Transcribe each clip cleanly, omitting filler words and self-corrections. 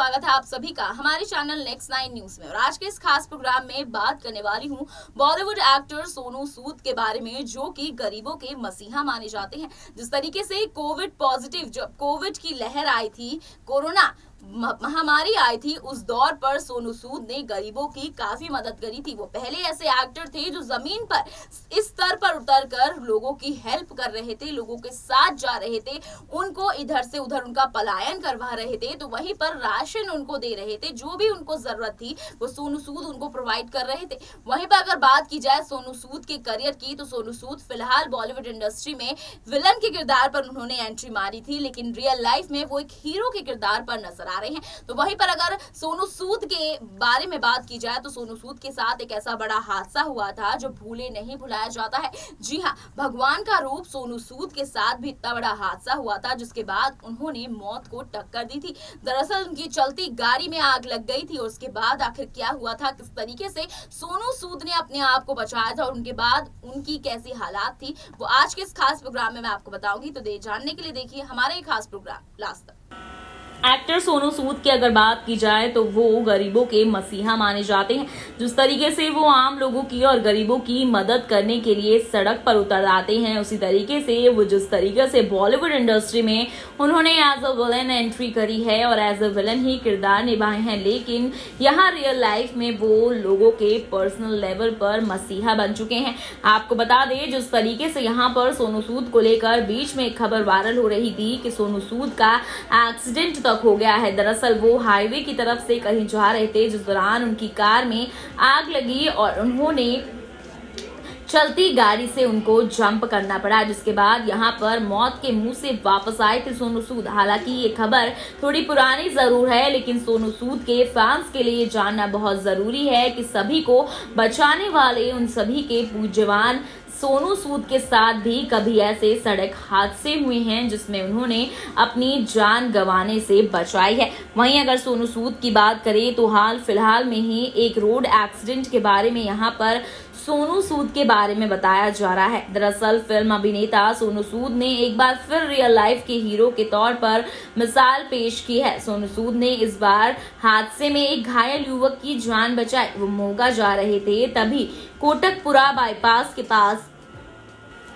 स्वागत है आप सभी का हमारे चैनल नेक्स्ट 9 न्यूज में। और आज के इस खास प्रोग्राम में बात करने वाली हूँ बॉलीवुड एक्टर सोनू सूद के बारे में, जो कि गरीबों के मसीहा माने जाते हैं। जिस तरीके से कोविड पॉजिटिव, जब कोविड की लहर आई थी, कोरोना महामारी आई थी, उस दौर पर सोनू सूद ने गरीबों की काफी मदद करी थी। वो पहले ऐसे एक्टर थे जो जमीन पर इस स्तर पर उतरकर लोगों की हेल्प कर रहे थे, लोगों के साथ जा रहे थे, उनको इधर से उधर उनका पलायन करवा रहे थे, तो वहीं पर राशन उनको दे रहे थे, जो भी उनको जरूरत थी वो सोनू सूद उनको प्रोवाइड कर रहे थे। वहीं पर अगर बात की जाए सोनू सूद के करियर की, तो सोनू सूद फिलहाल बॉलीवुड इंडस्ट्री में विलन के किरदार पर उन्होंने एंट्री मारी थी, लेकिन रियल लाइफ में वो एक हीरो के किरदार पर नजर आ रहे हैं। तो वहीं पर अगर सोनू सूद के बारे में बात की जाए, तो सोनू सूद के साथ एक ऐसा बड़ा हादसा हुआ था जो भूले नहीं भुलाया जाता है। जी हाँ, भगवान का रूप सोनू सूद के साथ भी इतना बड़ा हादसा हुआ था, जिसके बाद उन्होंने मौत को टक्कर दी थी। दरअसल उनकी चलती गाड़ी में आग लग गई थी, और उसके बाद आखिर क्या हुआ था, किस तरीके से सोनू सूद ने अपने आप को बचाया था और उनके बाद उनकी कैसी हालात थी, वो आज के इस खास प्रोग्राम में मैं आपको बताऊंगी। तो जानने के लिए देखिए हमारे खास प्रोग्राम लास्ट तक। एक्टर सोनू सूद की अगर बात की जाए तो वो गरीबों के मसीहा माने जाते हैं। जिस तरीके से वो आम लोगों की और गरीबों की मदद करने के लिए सड़क पर उतर आते हैं, उसी तरीके से वो जिस तरीके से बॉलीवुड इंडस्ट्री में उन्होंने एज अ विलन एंट्री करी है और एज अ विलन ही किरदार निभाए हैं, लेकिन यहाँ रियल लाइफ में वो लोगों के पर्सनल लेवल पर मसीहा बन चुके हैं। आपको बता दें, जिस तरीके से यहाँ पर सोनू सूद को लेकर बीच में एक खबर वायरल हो रही थी कि सोनू सूद का एक्सीडेंट हो गया है। दरअसल वो हाईवे की तरफ से कहीं जा रहे थे, जिस दौरान उनकी कार में आग लगी और उन्होंने चलती गाड़ी से उनको जंप करना पड़ा, जिसके बाद यहाँ पर मौत के मुंह से वापस आए थे सोनू सूद। हालांकि ये खबर थोड़ी पुरानी जरूर है, लेकिन सोनू सूद के फैंस के लिए जानना बहुत जरूरी है कि सभी को बचाने वाले उन सभी के पूज्यवान सोनू सूद के साथ भी कभी ऐसे सड़क हादसे हुए हैं जिसमें उन्होंने अपनी जान गंवाने से बचाई है। वहीं अगर सोनू सूद की बात करें तो हाल फिलहाल में ही एक रोड एक्सीडेंट के बारे में यहाँ पर सोनू सूद के बारे में बताया जा रहा है। दरअसल फिल्म अभिनेता सोनू सूद ने एक बार फिर रियल लाइफ के हीरो के तौर पर मिसाल पेश की है। सोनू सूद ने इस बार हादसे में एक घायल युवक की जान बचाई। वो मोगा जा रहे थे, तभी कोटकपुरा बाईपास के पास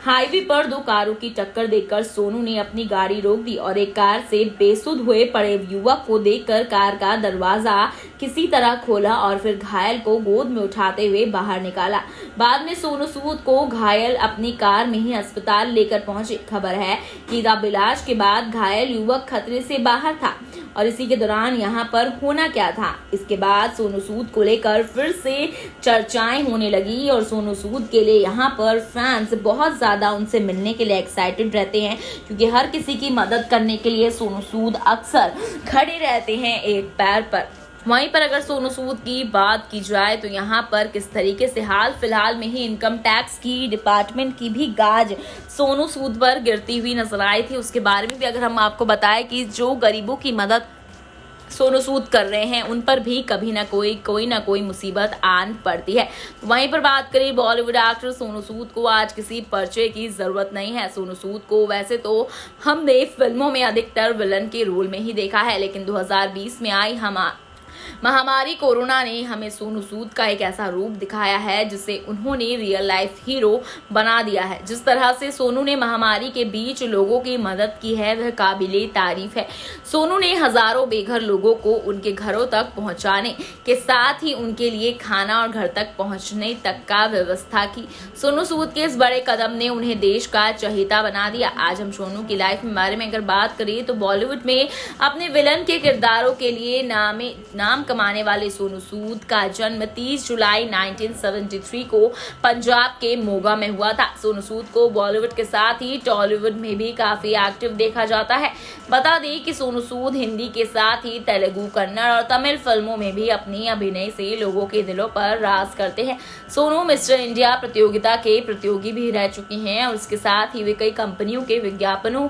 हाईवे पर दो कारों की टक्कर देखकर सोनू ने अपनी गाड़ी रोक दी और एक कार से बेसुध हुए पड़े युवक को देखकर कार का दरवाजा किसी तरह खोला और फिर घायल को गोद में उठाते हुए बाहर निकाला। बाद में सोनू सूद को घायल अपनी कार में ही अस्पताल लेकर पहुंचे। खबर है कि अब इलाज के बाद घायल युवक खतरे से बाहर था और इसी के दौरान यहाँ पर होना क्या था, इसके बाद सोनू सूद को लेकर फिर से चर्चाएं होने लगी और सोनू सूद के लिए यहाँ पर फैंस बहुत ज्यादा उनसे मिलने के लिए एक्साइटेड रहते हैं, क्योंकि हर किसी की मदद करने के लिए सोनू सूद अक्सर खड़े रहते हैं एक पैर पर। वहीं पर अगर सोनू सूद की बात की जाए तो यहाँ पर किस तरीके से हाल फिलहाल में ही इनकम टैक्स की डिपार्टमेंट की भी गाज सोनू सूद पर गिरती हुई नजर आई थी, उसके बारे में भी अगर हम आपको बताएं कि जो गरीबों की मदद सोनू सूद कर रहे हैं उन पर भी कभी ना कोई मुसीबत आन पड़ती है। वहीं पर बात करें बॉलीवुड एक्टर सोनू सूद को आज किसी परिचय की जरूरत नहीं है। सोनू सूद को वैसे तो हमने फिल्मों में अधिकतर विलन के रोल में ही देखा है, लेकिन 2020 में आई महामारी कोरोना ने हमें सोनू सूद का एक ऐसा रूप दिखाया है जिसे उन्होंने रियल लाइफ हीरो बना दिया है। जिस तरह से सोनू ने महामारी के बीच लोगों की मदद की है वह काबिले तारीफ है। सोनू ने हजारों बेघर लोगों को उनके घरों तक पहुंचाने के साथ ही उनके लिए खाना और घर तक पहुंचने तक का व्यवस्था की। सोनू सूद के इस बड़े कदम ने उन्हें देश का चहेता बना दिया। आज हम सोनू की लाइफ के बारे में अगर बात करें तो बॉलीवुड में अपने विलन के किरदारों के लिए नाम कमाने वाले सोनू सूद का जन्म 30 जुलाई 1973 को पंजाब के मोगा में हुआ था। सोनू सूद को बॉलीवुड के साथ ही टॉलीवुड में भी काफी एक्टिव देखा जाता है। बता दें कि सोनू सूद हिंदी के साथ ही तेलुगु, कन्नड़ और तमिल फिल्मों में भी अपनी अभिनय से लोगों के दिलों पर राज करते हैं। सोनू मिस्टर इंडिया प्रतियोगिता के प्रतियोगी भी रह चुके हैं और इसके साथ ही वे कई कंपनियों के विज्ञापनों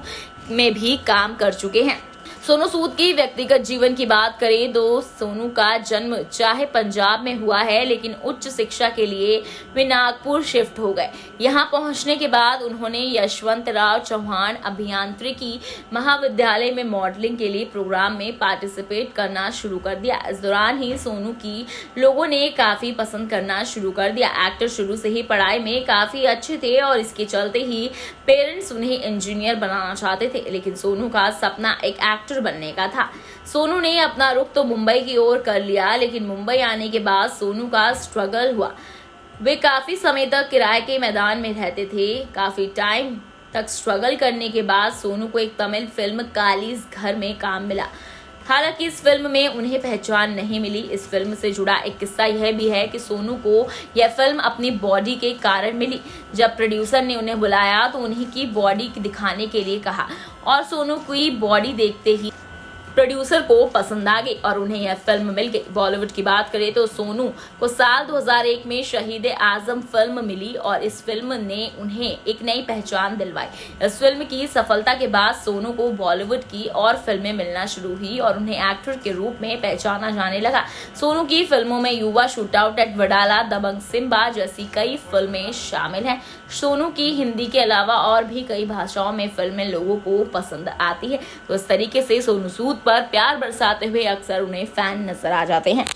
में भी काम कर चुके हैं। सोनू सूद की व्यक्तिगत जीवन की बात करें तो सोनू का जन्म चाहे पंजाब में हुआ है, लेकिन उच्च शिक्षा के लिए वे नागपुर शिफ्ट हो गए। यहां पहुंचने के बाद उन्होंने यशवंतराव चौहान अभियांत्रिकी महाविद्यालय में मॉडलिंग के लिए प्रोग्राम में पार्टिसिपेट करना शुरू कर दिया। इस दौरान ही सोनू की लोगों ने काफी पसंद करना शुरू कर दिया। एक्टर शुरू से ही पढ़ाई में काफी अच्छे थे और इसके चलते ही पेरेंट्स उन्हें इंजीनियर बनाना चाहते थे, लेकिन सोनू का सपना एक एक्टर बनने का था। सोनू ने अपना रुख तो मुंबई की ओर कर लिया, लेकिन मुंबई आने के बाद सोनू का स्ट्रगल हुआ। वे काफी समय तक किराए के मैदान में रहते थे। काफी टाइम तक स्ट्रगल करने के बाद सोनू को एक तमिल फिल्म कालीज घर में काम मिला। हालांकि इस फिल्म में उन्हें पहचान नहीं मिली। इस फिल्म से जुड़ा एक किस्सा यह भी है कि सोनू को यह फिल्म अपनी बॉडी के कारण मिली। जब प्रोड्यूसर ने उन्हें बुलाया तो उन्हीं की बॉडी दिखाने के लिए कहा और सोनू की बॉडी देखते ही प्रोड्यूसर को पसंद आ गई और उन्हें यह फिल्म मिल गई। बॉलीवुड की बात करें तो सोनू को साल 2001 में शहीद आजम फिल्म मिली और इस फिल्म ने उन्हें एक नई पहचान दिलवाई। इस फिल्म की सफलता के बाद सोनू को बॉलीवुड की और फिल्में मिलना शुरू हुई और उन्हें एक्टर के रूप में पहचाना जाने लगा। सोनू की फिल्मों में युवा, शूटआउट एट वडाला, दबंग सिम्बा जैसी कई फिल्में शामिल हैं। सोनू की हिंदी के अलावा और भी कई भाषाओं में फिल्में लोगों को पसंद आती है। तो इस तरीके से सोनू सूद पर प्यार बरसाते हुए अक्सर उन्हें फैन नजर आ जाते हैं।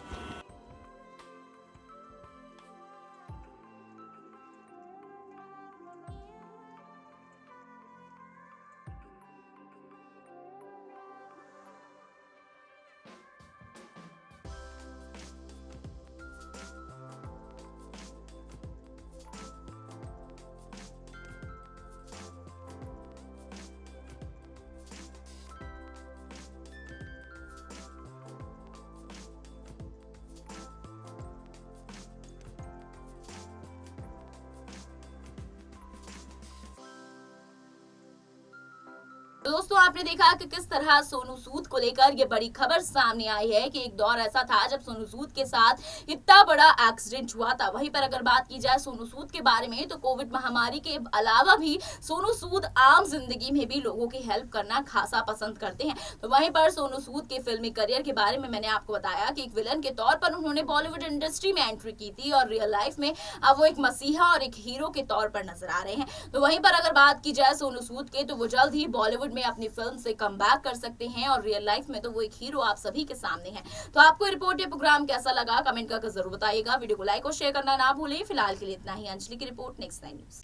तो दोस्तों आपने देखा कि किस तरह सोनू सूद को लेकर ये बड़ी खबर सामने आई है कि एक दौर ऐसा था जब सोनू सूद के साथ इतना बड़ा एक्सीडेंट हुआ था। वहीं पर अगर बात की जाए सोनू सूद के बारे में तो कोविड महामारी के अलावा भी सोनू सूद आम जिंदगी में भी लोगों की हेल्प करना खासा पसंद करते हैं। तो वहीं पर सोनू सूद के फिल्मी करियर के बारे में मैंने आपको बताया कि एक विलन के तौर पर उन्होंने बॉलीवुड इंडस्ट्री में एंट्री की थी और रियल लाइफ में अब वो एक मसीहा और एक हीरो के तौर पर नजर आ रहे हैं। तो वहीं पर अगर बात की जाए सोनू सूद के तो वो जल्द ही बॉलीवुड में अपनी फिल्म से कमबैक कर सकते हैं और रियल लाइफ में तो वो एक हीरो आप सभी के सामने है। तो आपको रिपोर्ट या प्रोग्राम कैसा लगा कमेंट करके जरूर बताइएगा। वीडियो को लाइक और शेयर करना ना भूलें। फिलहाल के लिए इतना ही। अंजलि की रिपोर्ट, नेक्स्ट 9 न्यूज।